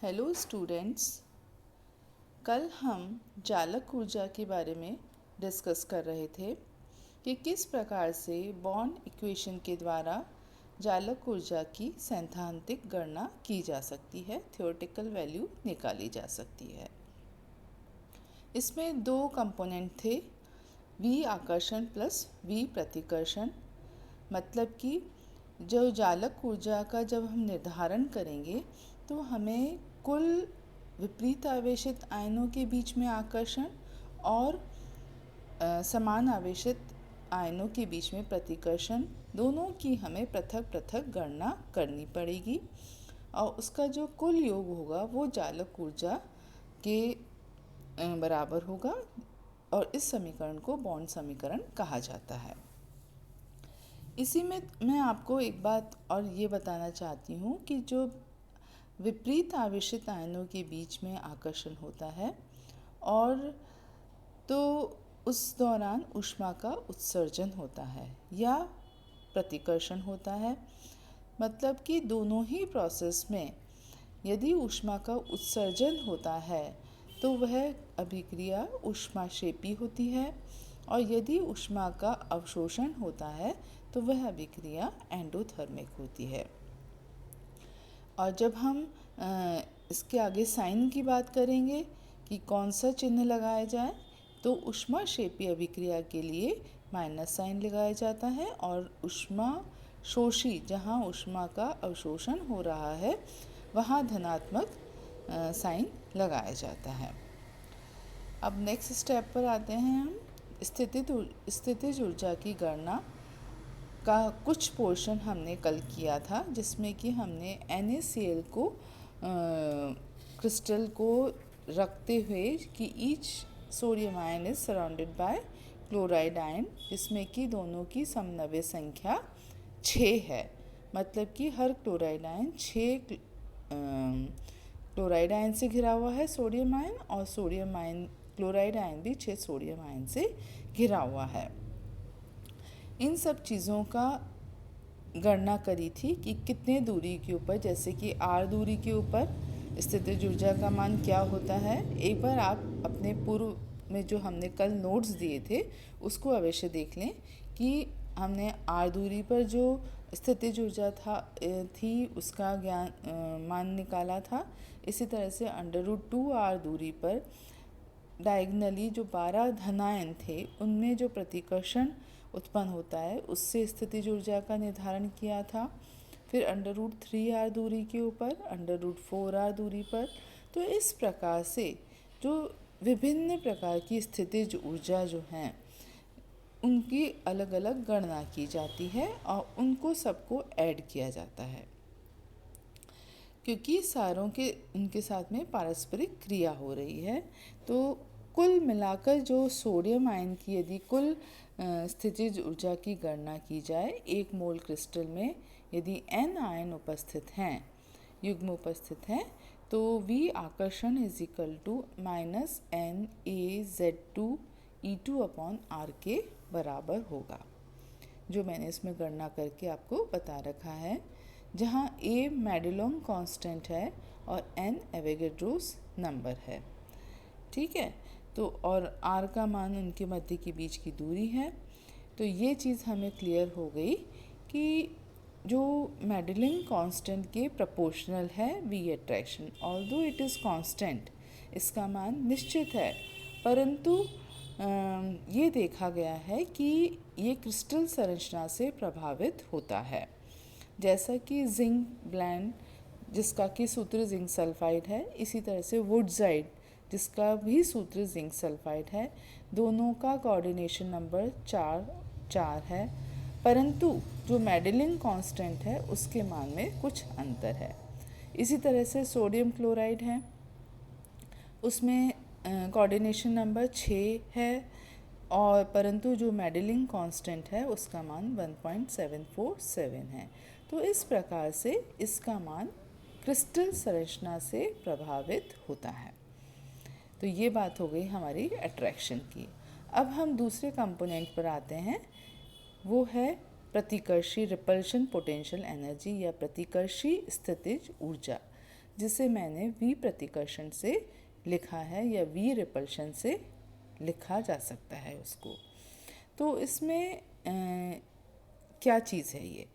Hello students. कल हम चालक ऊर्जा के बारे में डिस्कस कर रहे थे कि किस प्रकार से बॉर्न इक्वेशन के द्वारा चालक ऊर्जा की सैद्धांतिक गणना की जा सकती है, थ्योरेटिकल वैल्यू निकाली जा सकती है। इसमें दो कंपोनेंट थे, V आकर्षण प्लस V प्रतिकर्षण। मतलब कि जो चालक ऊर्जा का जब हम निर्धारण करेंगे तो हमें कुल विपरीत आवेशित आयनों के बीच में आकर्षण और समान आवेशित आयनों के बीच में प्रतिकर्षण दोनों की हमें पृथक पृथक गणना करनी पड़ेगी और उसका जो कुल योग होगा वो चालक ऊर्जा के बराबर होगा और इस समीकरण को बॉर्न समीकरण कहा जाता है। इसी में मैं आपको एक बात और ये बताना चाहती हूँ कि जो विपरीत आवेशित आयनों के बीच में आकर्षण होता है और तो उस दौरान ऊष्मा का उत्सर्जन होता है या प्रतिकर्षण होता है। मतलब कि दोनों ही प्रोसेस में यदि ऊष्मा का उत्सर्जन होता है तो वह अभिक्रिया ऊष्माक्षेपी होती है और यदि ऊष्मा का अवशोषण होता है तो वह अभिक्रिया एंडोथर्मिक होती है। और जब हम इसके आगे साइन की बात करेंगे कि कौन सा चिन्ह लगाया जाए तो ऊष्माक्षेपी अभिक्रिया के लिए माइनस साइन लगाया जाता है और ऊष्मा शोषी जहाँ ऊष्मा का अवशोषण हो रहा है वहाँ धनात्मक साइन लगाया जाता है। अब नेक्स्ट स्टेप पर आते हैं हम। स्थितिज ऊर्जा की गणना का कुछ पोर्शन हमने कल किया था जिसमें कि हमने NaCl को क्रिस्टल को रखते हुए कि each sodium ion is surrounded by chloride ion जिसमें कि दोनों की समनव्य संख्या 6 है। मतलब कि हर क्लोराइड आयन 6 क्लोराइड आयन से घिरा हुआ है सोडियम आयन और सोडियम आयन क्लोराइड आयन भी 6 सोडियम आयन से घिरा हुआ है। इन सब चीज़ों का गणना करी थी कि कितने दूरी के ऊपर, जैसे कि r दूरी के ऊपर स्थितिज ऊर्जा का मान क्या होता है। एक बार आप अपने पूर्व में जो हमने कल नोट्स दिए थे उसको अवश्य देख लें कि हमने r दूरी पर जो स्थितिज ऊर्जा थी उसका मान निकाला था। इसी तरह से √2r दूरी पर डायगनली जो 12 धनायन थे उनमें जो प्रतिकर्षण उत्पन्न होता है उससे स्थितिज ऊर्जा का निर्धारण किया था। फिर √3r दूरी के ऊपर, √4r दूरी पर। तो इस प्रकार से जो विभिन्न प्रकार की स्थितिज ऊर्जा जो हैं उनकी अलग अलग गणना की जाती है और उनको सबको ऐड किया जाता है क्योंकि सारों के उनके साथ में पारस्परिक क्रिया हो रही है। तो कुल मिलाकर जो सोडियम आयन की यदि कुल स्थितिज ऊर्जा की गणना की जाए, 1 मोल क्रिस्टल में यदि n आयन उपस्थित हैं, युग्म उपस्थित हैं, तो V आकर्षण इज इक्वल टू -NaZ2E2/r के बराबर होगा, जो मैंने इसमें गणना करके आपको बता रखा है, जहाँ A मैडेलोन कांस्टेंट है और N एवोगाड्रोस नंबर है। ठीक है, तो और R का मान उनके मध्य के बीच की दूरी है। तो ये चीज़ हमें क्लियर हो गई कि जो मैडेलिन कांस्टेंट के प्रोपोर्शनल है V attraction, although it is constant, इसका मान निश्चित है, परंतु ये देखा गया है कि ये क्रिस्टल संरचना से प्रभावित होता है। जैसा कि जिंक ब्लेंड जिसका कि सूत्र जिंक सल्फाइड है, इसी तरह से वुडजाइड जिसका भी सूत्र जिंक सल्फाइड है, दोनों का कोऑर्डिनेशन नंबर 4 है, परंतु जो मैडेलिन कांस्टेंट है उसके मान में कुछ अंतर है। इसी तरह से सोडियम क्लोराइड है, उसमें कोऑर्डिनेशन नंबर 6 है और परंतु जो मैडेलिन कांस्टेंट है उसका मान 1.747 है। तो इस प्रकार से इसका मान क्रिस्टल संरचना से प्रभावित होता है। तो ये बात हो गई हमारी अट्रैक्शन की। अब हम दूसरे कंपोनेंट पर आते हैं, वो है प्रतिकर्षी रिपल्शन पोटेंशियल एनर्जी या प्रतिकर्षी स्थितिज ऊर्जा, जिसे मैंने वी प्रतिकर्षण से लिखा है या वी रिपल्शन से लिखा जा सकता है उसको। तो इसमें क्या चीज़ है ये,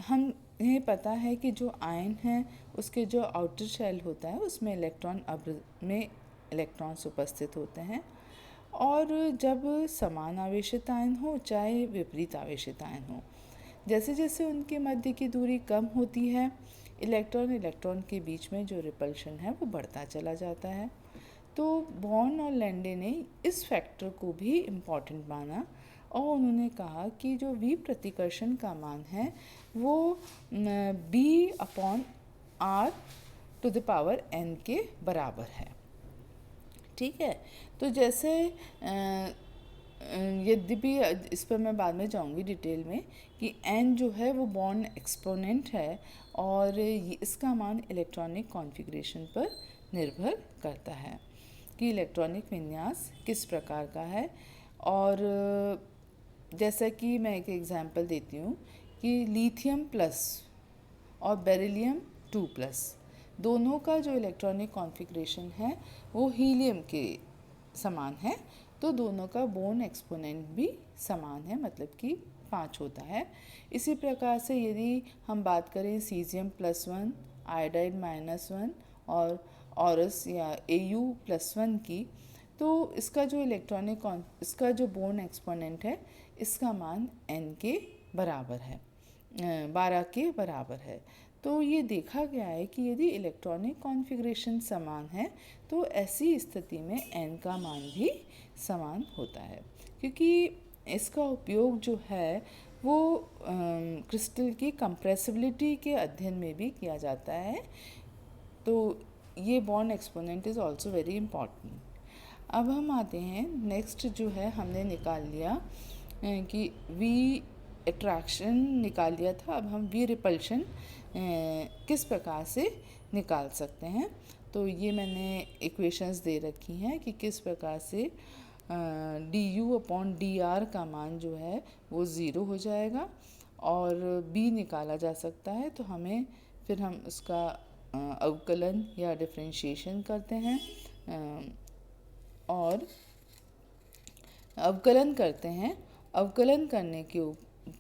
हमें पता है कि जो आयन है उसके जो आउटर शेल होता है उसमें इलेक्ट्रॉन अब्र में इलेक्ट्रॉन्स उपस्थित होते हैं, और जब समान आवेशित आयन हो चाहे विपरीत आवेशित आयन हो, जैसे जैसे उनके मध्य की दूरी कम होती है इलेक्ट्रॉन इलेक्ट्रॉन के बीच में जो रिपल्शन है वो बढ़ता चला जाता है। तो बॉर्न और लैंडे ने इस फैक्टर को भी इम्पॉर्टेंट माना और उन्होंने कहा कि जो वी प्रतिकर्षण का मान है वो B upon R to the power N के बराबर है। ठीक है, तो जैसे यद्यपि इस पर मैं बाद में जाऊंगी डिटेल में कि n जो है वो बॉन्ड एक्सपोनेंट है और इसका मान इलेक्ट्रॉनिक कॉन्फ़िगरेशन पर निर्भर करता है कि इलेक्ट्रॉनिक विन्यास किस प्रकार का है। और जैसा कि मैं एक एग्जांपल देती हूँ कि लिथियम प्लस और बेरिलियम 2+ दोनों का जो इलेक्ट्रॉनिक कॉन्फ़िगरेशन है वो हीलियम के समान है, तो दोनों का बोर्न एक्सपोनेंट भी समान है, मतलब कि 5 होता है। इसी प्रकार से यदि हम बात करें सीजियम +1, आयोडाइड -1 और ऑरस या Au+1 की, तो इसका जो इसका जो बोर्न एक्सपोनेंट है इसका मान n के बराबर है, 12 के बराबर है। तो ये देखा गया है कि यदि इलेक्ट्रॉनिक कॉन्फ़िगरेशन समान है तो ऐसी स्थिति में n का मान भी समान होता है, क्योंकि इसका उपयोग जो है वो क्रिस्टल की कंप्रेसिबिलिटी के अध्ययन में भी किया जाता है। तो ये bond exponent is also very important. अब हम आते हैं नेक्स्ट, जो है हमने निकाल लिया कि वी अट्रैक्शन निकाल लिया था, अब हम वी रिपल्शन किस प्रकार से निकाल सकते हैं। तो ये मैंने इक्वेशंस दे रखी हैं कि किस प्रकार से du/dr का मान जो है वो 0 हो जाएगा और b निकाला जा सकता है। तो फिर हम उसका अवकलन या डिफरेंशिएशन करते हैं और अवकलन करने के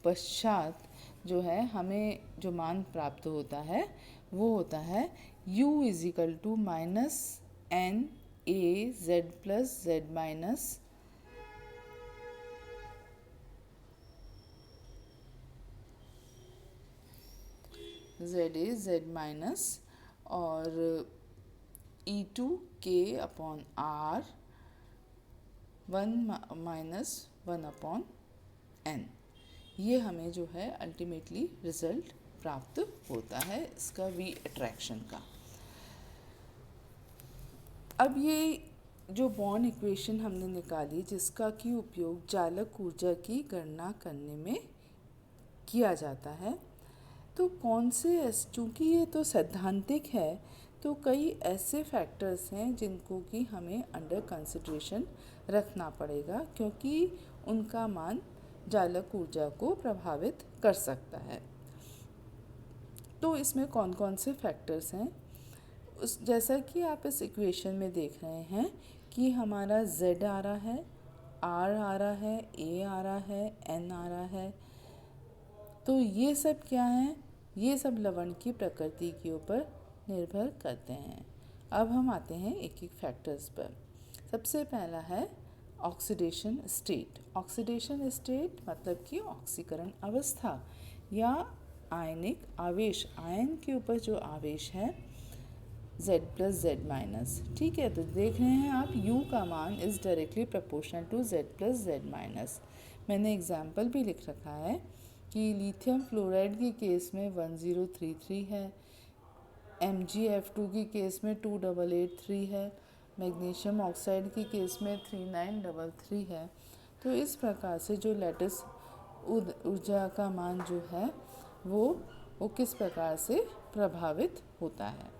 पश्चात जो है हमें जो मान प्राप्त होता है वो होता है u - n a z plus z minus और e2 k upon r 1 minus 1 upon n। ये हमें जो है अल्टीमेटली रिजल्ट प्राप्त होता है इसका वी अट्रैक्शन का। अब ये जो बॉन्ड इक्वेशन हमने निकाली जिसका की उपयोग चालक ऊर्जा की गणना करने में किया जाता है, तो चूँकि ये तो सैद्धांतिक है तो कई ऐसे फैक्टर्स हैं जिनको कि हमें अंडर कंसिडरेशन रखना पड़ेगा, क्योंकि उनका मान चालक ऊर्जा को प्रभावित कर सकता है। तो इसमें कौन कौन से फैक्टर्स हैं, जैसा कि आप इस इक्वेशन में देख रहे हैं कि हमारा Z आ रहा है, R आ रहा है, A आ रहा है, N आ रहा है। तो ये सब क्या हैं? ये सब लवण की प्रकृति के ऊपर निर्भर करते हैं। अब हम आते हैं एक एक फैक्टर्स पर। सबसे पहला है ऑक्सीडेशन स्टेट। ऑक्सीडेशन स्टेट मतलब कि ऑक्सीकरण अवस्था या आयनिक आवेश, आयन के ऊपर जो आवेश है Z plus Z minus। ठीक है, तो देख रहे हैं आप U का मान is directly proportional to Z plus Z minus। मैंने एग्जाम्पल भी लिख रखा है कि लिथियम फ्लोराइड के केस में 1033 है, MgF2 के केस में 2883 है, मैग्नीशियम ऑक्साइड के केस में 3933 है। तो इस प्रकार से जो लैटिस ऊर्जा का मान जो है वो किस प्रकार से प्रभावित होता है।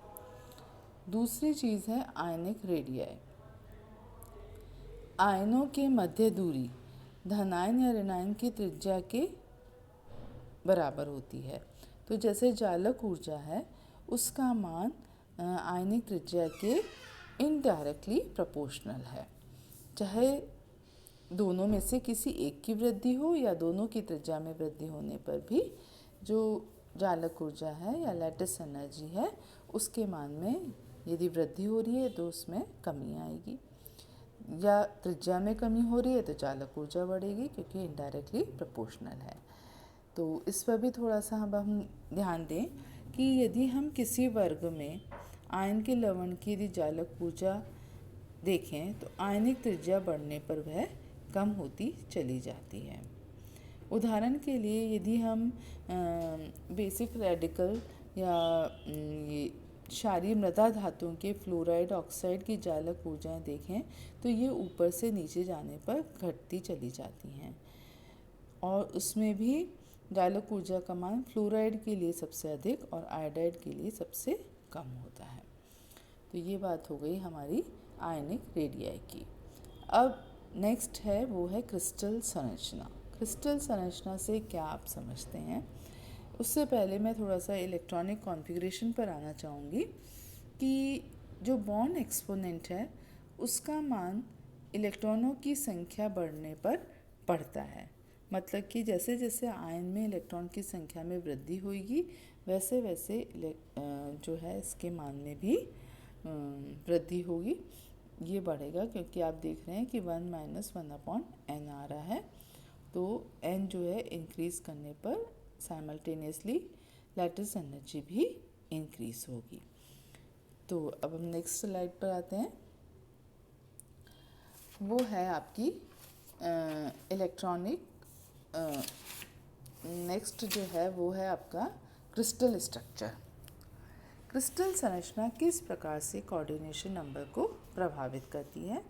दूसरी चीज़ है आयनिक रेडियाई। आयनों के मध्य दूरी धनायन या ऋणायन की त्रिज्या के बराबर होती है। तो जैसे चालक ऊर्जा है उसका मान आयनिक त्रिज्या के इनडायरेक्टली प्रोपोर्शनल है। चाहे दोनों में से किसी एक की वृद्धि हो या दोनों की त्रिज्या में वृद्धि होने पर भी जो चालक ऊर्जा है या लैटिस एनर्जी है उसके मान में यदि वृद्धि हो रही है तो उसमें कमी आएगी, या त्रिज्या में कमी हो रही है तो चालक ऊर्जा बढ़ेगी, क्योंकि इनडायरेक्टली प्रोपोर्शनल है। तो इस पर भी थोड़ा सा हम ध्यान दें कि यदि हम किसी वर्ग में आयन के लवण की यदि चालक ऊर्जा देखें तो आयनिक त्रिज्या बढ़ने पर वह कम होती चली जाती है। उदाहरण के लिए यदि हम बेसिक रेडिकल या ये क्षारीय मृदा धातुओं के फ्लोराइड ऑक्साइड की चालक ऊर्जाएं देखें तो ये ऊपर से नीचे जाने पर घटती चली जाती हैं, और उसमें भी चालक ऊर्जा का मान फ्लोराइड के लिए सबसे अधिक और आयोडाइड के लिए सबसे कम होता है। तो ये बात हो गई हमारी आयनिक रेडियाई की। अब नेक्स्ट है वो है क्रिस्टल संरचना। क्रिस्टल संरचना से क्या आप समझते हैं? उससे पहले मैं थोड़ा सा इलेक्ट्रॉनिक कॉन्फ़िगरेशन पर आना चाहूँगी कि जो बॉन्ड एक्सपोनेंट है उसका मान इलेक्ट्रॉनों की संख्या बढ़ने पर बढ़ता है। मतलब कि जैसे जैसे आयन में इलेक्ट्रॉन की संख्या में वृद्धि होगी वैसे वैसे जो है इसके मान में भी वृद्धि होगी, ये बढ़ेगा, क्योंकि आप देख रहे हैं कि 1 - 1/n आ रहा है। तो n जो है इंक्रीज़ करने पर साइमल्टेनियसली लैटिस एनर्जी भी इंक्रीज़ होगी। तो अब हम नेक्स्ट स्लाइड पर आते हैं। वो है आपकी इलेक्ट्रॉनिक नेक्स्ट जो है वो है आपका क्रिस्टल स्ट्रक्चर। क्रिस्टल संरचना किस प्रकार से कोऑर्डिनेशन नंबर को प्रभावित करती है?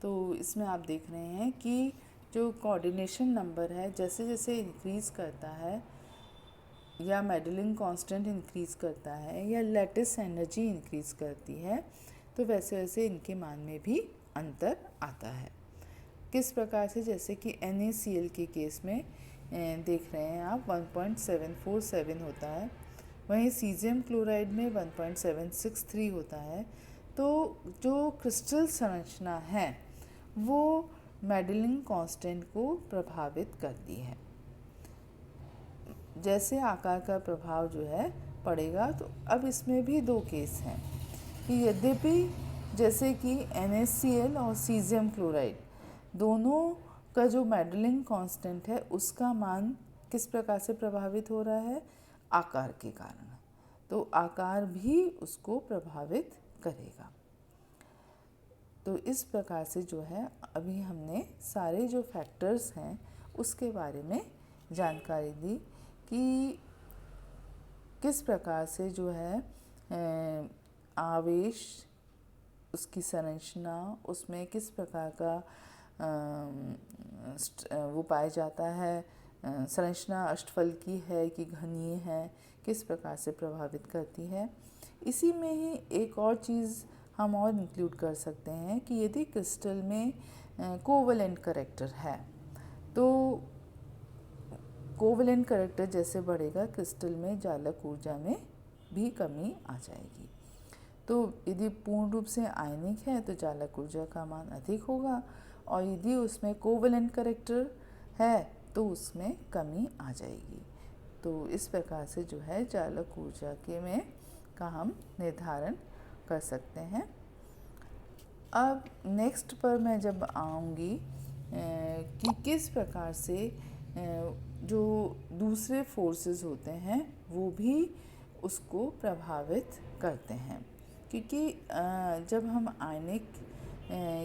तो इसमें आप देख रहे हैं कि जो कोऑर्डिनेशन नंबर है जैसे जैसे इंक्रीज़ करता है या मेडलिंग कांस्टेंट इंक्रीज़ करता है या लैटिस एनर्जी इंक्रीज़ करती है तो वैसे वैसे इनके मान में भी अंतर आता है। किस प्रकार से? जैसे कि NaCl के केस में देख रहे हैं आप 1.747 होता है, वहीं सीजियम क्लोराइड में 1.763 होता है। तो जो क्रिस्टल संरचना है वो मेडलिंग कांस्टेंट को प्रभावित करती है। जैसे आकार का प्रभाव जो है पड़ेगा, तो अब इसमें भी दो केस हैं कि यद्यपि जैसे कि NaCl और सीजियम क्लोराइड दोनों का जो मेडलिंग कांस्टेंट है उसका मान किस प्रकार से प्रभावित हो रहा है? आकार के कारण। तो आकार भी उसको प्रभावित करेगा। तो इस प्रकार से जो है अभी हमने सारे जो फैक्टर्स हैं उसके बारे में जानकारी दी कि किस प्रकार से जो है आवेश, उसकी संरचना, उसमें किस प्रकार का वो पाया जाता है, संरचना अष्टफल की है कि घनीय है, किस प्रकार से प्रभावित करती है। इसी में ही एक और चीज़ हम और इंक्लूड कर सकते हैं कि यदि क्रिस्टल में कोवलेंट करैक्टर है तो कोवलेंट करैक्टर जैसे बढ़ेगा क्रिस्टल में चालक ऊर्जा में भी कमी आ जाएगी। तो यदि पूर्ण रूप से आयनिक है तो चालक ऊर्जा का मान अधिक होगा, और यदि उसमें कोवलेंट करैक्टर है तो उसमें कमी आ जाएगी। तो इस प्रकार से जो है चालक ऊर्जा के में का हम निर्धारण कर सकते हैं। अब नेक्स्ट पर मैं जब आऊँगी कि किस प्रकार से जो दूसरे फोर्सेस होते हैं वो भी उसको प्रभावित करते हैं, क्योंकि जब हम आयनिक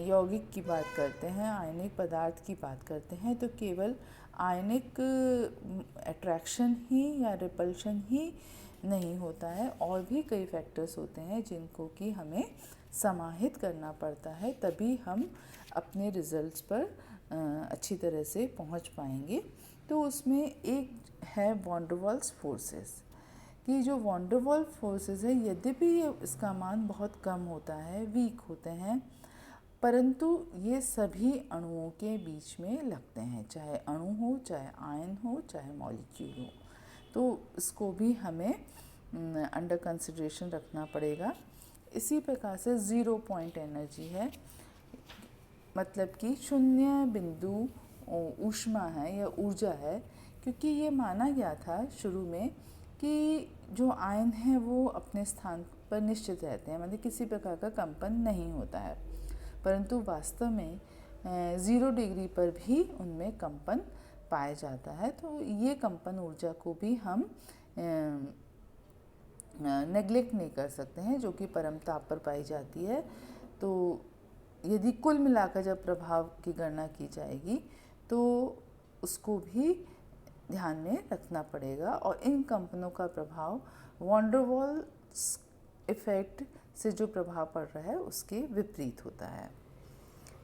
यौगिक की बात करते हैं, आयनिक पदार्थ की बात करते हैं, तो केवल आयनिक अट्रैक्शन ही या रिपल्शन ही नहीं होता है, और भी कई फैक्टर्स होते हैं जिनको कि हमें समाहित करना पड़ता है, तभी हम अपने रिजल्ट्स पर अच्छी तरह से पहुंच पाएंगे। तो उसमें एक है वॉन डेर वाल्स फोर्सेस, कि जो वॉन डेर वाल्स फोर्सेस है यद्यपि इसका मान बहुत कम होता है, वीक होते हैं, परंतु ये सभी अणुओं के बीच में लगते हैं, चाहे अणु हो, चाहे आयन हो, चाहे मॉलिक्यूल हो। तो इसको भी हमें अंडर कंसिडरेशन रखना पड़ेगा। इसी प्रकार से 0 पॉइंट एनर्जी है, मतलब कि शून्य बिंदु ऊष्मा है या ऊर्जा है, क्योंकि ये माना गया था शुरू में कि जो आयन है वो अपने स्थान पर निश्चित रहते हैं, मतलब किसी प्रकार का कंपन नहीं होता है, परंतु वास्तव में 0 डिग्री पर भी उनमें कंपन पाया जाता है। तो ये कंपन ऊर्जा को भी हम नेग्लेक्ट नहीं कर सकते हैं, जो कि परम ताप पर पाई जाती है। तो यदि कुल मिलाकर जब प्रभाव की गणना की जाएगी तो उसको भी ध्यान में रखना पड़ेगा, और इन कंपनों का प्रभाव वॉन डेर वाल्स इफेक्ट से जो प्रभाव पड़ रहा है उसके विपरीत होता है।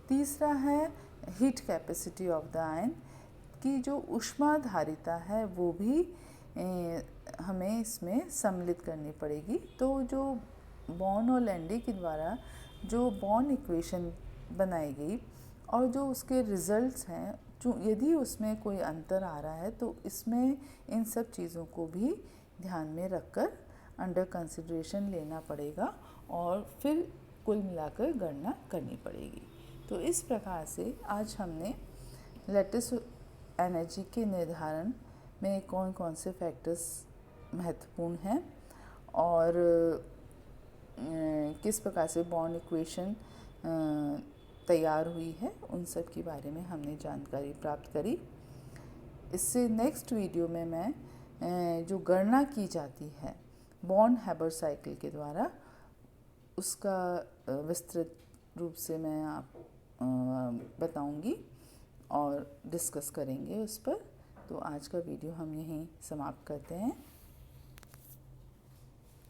तीसरा है heat capacity of the ion, की जो ऊष्माधारिता है वो भी हमें इसमें सम्मिलित करनी पड़ेगी। तो जो बॉर्न और लैंडे के द्वारा जो बॉर्न इक्वेशन बनाई गई और जो उसके रिजल्ट्स हैं, जो यदि उसमें कोई अंतर आ रहा है तो इसमें इन सब चीज़ों को भी ध्यान में रखकर अंडर कंसिडरेशन लेना पड़ेगा और फिर कुल मिलाकर गणना करनी पड़ेगी। तो इस प्रकार से आज हमने लैटिस एनर्जी के निर्धारण में कौन कौन से फैक्टर्स महत्वपूर्ण हैं और किस प्रकार से बॉर्न इक्वेशन तैयार हुई है, उन सब के बारे में हमने जानकारी प्राप्त करी। इससे नेक्स्ट वीडियो में मैं जो गणना की जाती है बॉर्न-हैबर साइकिल के द्वारा, उसका विस्तृत रूप से मैं आप बताऊंगी और डिस्कस करेंगे उस पर। तो आज का वीडियो हम यहीं समाप्त करते हैं।